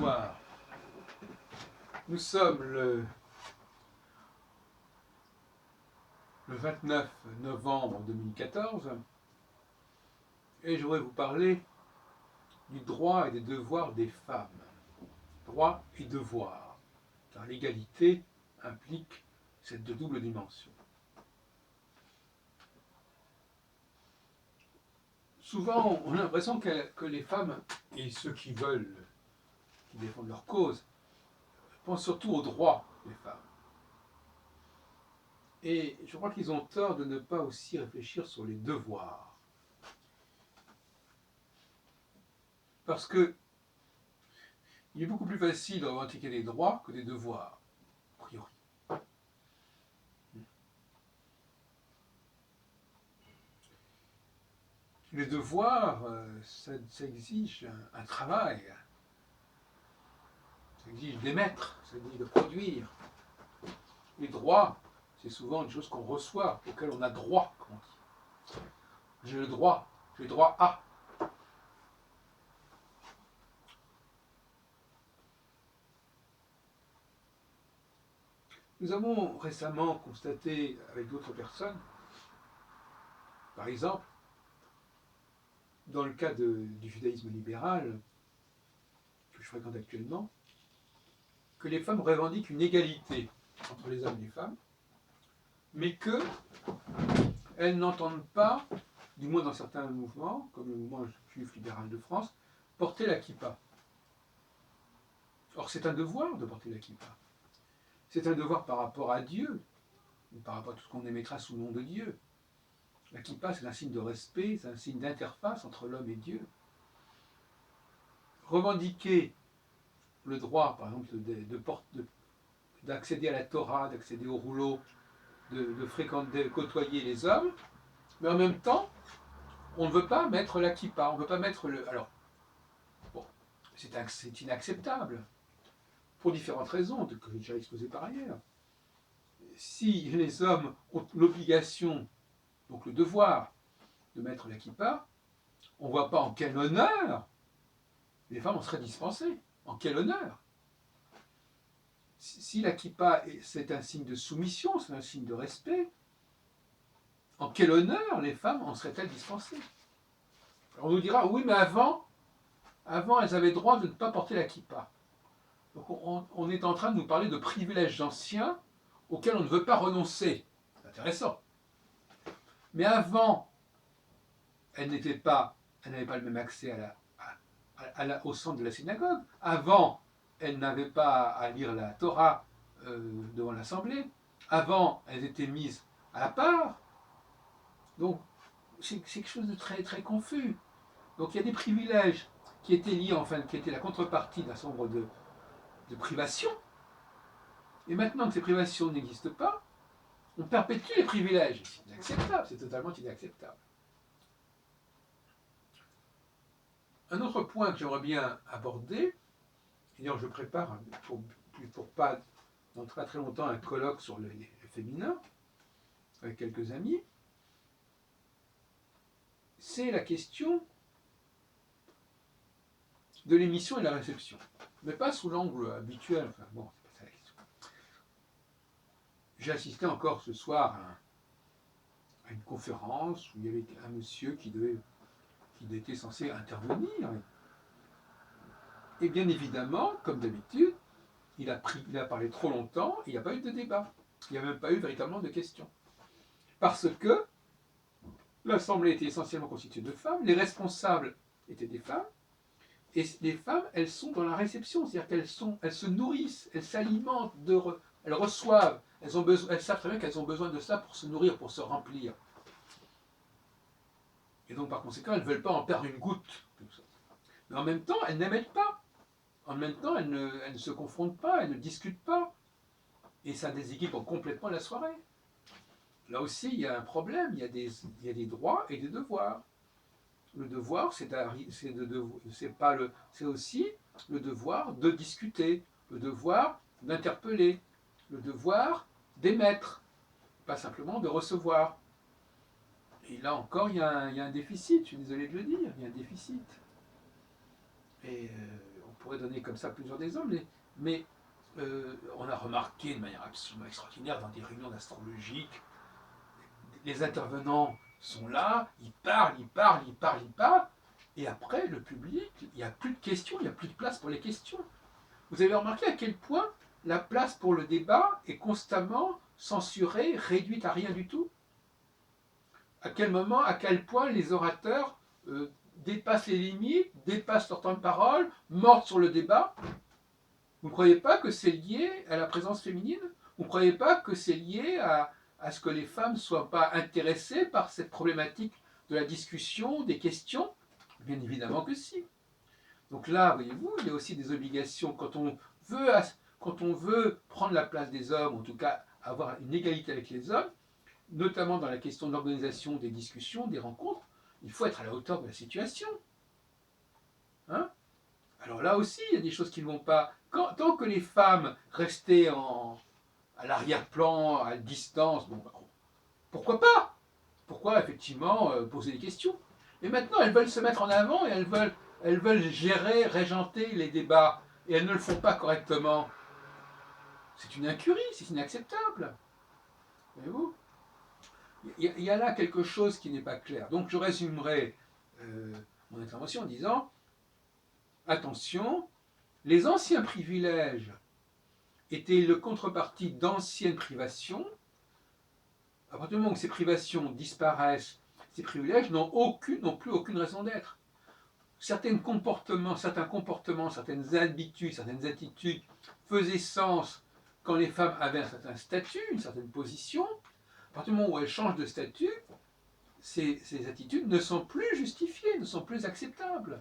Bonsoir. Nous sommes le 29 novembre 2014 et je voudrais vous parler du droit et des devoirs des femmes. Droit et devoir, car l'égalité implique cette double dimension. Souvent, on a l'impression que les femmes et ceux qui veulent, qui défendent leur cause, pensent surtout aux droits des femmes. Et je crois qu'ils ont tort de ne pas aussi réfléchir sur les devoirs. Parce que il est beaucoup plus facile de revendiquer des droits que des devoirs, a priori. Les devoirs, ça exige un travail, ça exige d'émettre, ça exige de produire. Les droits, c'est souvent une chose qu'on reçoit, auquel on a droit, comme on dit. J'ai le droit à. Nous avons récemment constaté avec d'autres personnes, par exemple, dans le cas du judaïsme libéral, que je fréquente actuellement, que les femmes revendiquent une égalité entre les hommes et les femmes, mais qu'elles n'entendent pas, du moins dans certains mouvements, comme le mouvement juif libéral de France, porter la kippa. Or, c'est un devoir de porter la kippa. C'est un devoir par rapport à Dieu, ou par rapport à tout ce qu'on émettra sous le nom de Dieu. La kippa, c'est un signe de respect, c'est un signe d'interface entre l'homme et Dieu. Revendiquer le droit, par exemple, d'accéder à la Torah, d'accéder au rouleau, de fréquenter, côtoyer les hommes, mais en même temps, on ne veut pas mettre la kippa, on ne veut pas mettre le... Alors, bon, c'est inacceptable, pour différentes raisons, que j'ai déjà exposées par ailleurs. Si les hommes ont l'obligation, donc le devoir, de mettre la kippa, on ne voit pas en quel honneur les femmes en seraient dispensées. En quel honneur? Si la kippa, c'est un signe de soumission, c'est un signe de respect, en quel honneur les femmes en seraient-elles dispensées? Alors on nous dira, oui, mais avant, elles avaient le droit de ne pas porter la kippa. Donc on est en train de nous parler de privilèges anciens auxquels on ne veut pas renoncer. C'est intéressant. Mais avant, elles n'avaient pas le même accès au centre de la synagogue. Avant, elles n'avaient pas à lire la Torah devant l'Assemblée. Avant, elles étaient mises à la part. Donc, c'est quelque chose de très, très confus. Donc, il y a des privilèges qui étaient liés, enfin, qui étaient la contrepartie d'un certain nombre de privations. Et maintenant que ces privations n'existent pas, on perpétue les privilèges. C'est inacceptable, c'est totalement inacceptable. Un autre point que j'aimerais bien aborder, d'ailleurs je prépare pour pas dans très très longtemps un colloque sur le féminin avec quelques amis, c'est la question de l'émission et de la réception. Mais pas sous l'angle habituel, enfin bon, c'est pas ça la question. J'ai assisté encore ce soir à une conférence où il y avait un monsieur qui était censé intervenir. Et bien évidemment, comme d'habitude, il a parlé trop longtemps, il n'y a pas eu de débat. Il n'y a même pas eu véritablement de questions. Parce que l'Assemblée était essentiellement constituée de femmes, les responsables étaient des femmes, et les femmes, elles sont dans la réception, c'est-à-dire qu'elles se nourrissent, elles s'alimentent, elles reçoivent, elles savent très bien qu'elles ont besoin de ça pour se nourrir, pour se remplir. Et donc par conséquent, elles ne veulent pas en perdre une goutte. Mais en même temps, elles n'émettent pas. En même temps, elles ne se confrontent pas, elles ne discutent pas. Et ça déséquilibre complètement la soirée. Là aussi, il y a un problème, il y a des droits et des devoirs. Le devoir, c'est aussi le devoir de discuter, le devoir d'interpeller, le devoir d'émettre, pas simplement de recevoir. Et là encore, il y a un déficit, je suis désolé de le dire, il y a un déficit. Et on pourrais donner comme ça plusieurs exemples, mais on a remarqué de manière absolument extraordinaire dans des réunions d'astrologie, les intervenants sont là, ils parlent, et après, le public, il n'y a plus de questions, il n'y a plus de place pour les questions. Vous avez remarqué à quel point la place pour le débat est constamment censurée, réduite à rien du tout? À quel moment, à quel point les orateurs dépassent les limites, dépassent leur temps de parole, mordent sur le débat? Vous ne croyez pas que c'est lié à la présence féminine? Vous ne croyez pas que c'est lié à ce que les femmes ne soient pas intéressées par cette problématique de la discussion, des questions? Bien évidemment que si. Donc là, voyez-vous, il y a aussi des obligations quand on veut prendre la place des hommes, en tout cas avoir une égalité avec les hommes, notamment dans la question de l'organisation des discussions, des rencontres, il faut être à la hauteur de la situation. Hein? Alors là aussi, il y a des choses qui ne vont pas. Tant que les femmes restaient à l'arrière-plan, à distance, bon, pourquoi pas? Pourquoi effectivement poser des questions? Mais maintenant, elles veulent se mettre en avant et elles veulent gérer, régenter les débats et elles ne le font pas correctement. C'est une incurie, c'est inacceptable. Voyez-vous? Il y a là quelque chose qui n'est pas clair. Donc je résumerai mon intervention en disant attention, les anciens privilèges étaient le contrepartie d'anciennes privations. À partir du moment où ces privations disparaissent, ces privilèges n'ont plus aucune raison d'être. Certains comportements, certaines habitudes, certaines attitudes faisaient sens quand les femmes avaient un certain statut, une certaine position. À partir du moment où elles changent de statut, ces attitudes ne sont plus justifiées, ne sont plus acceptables.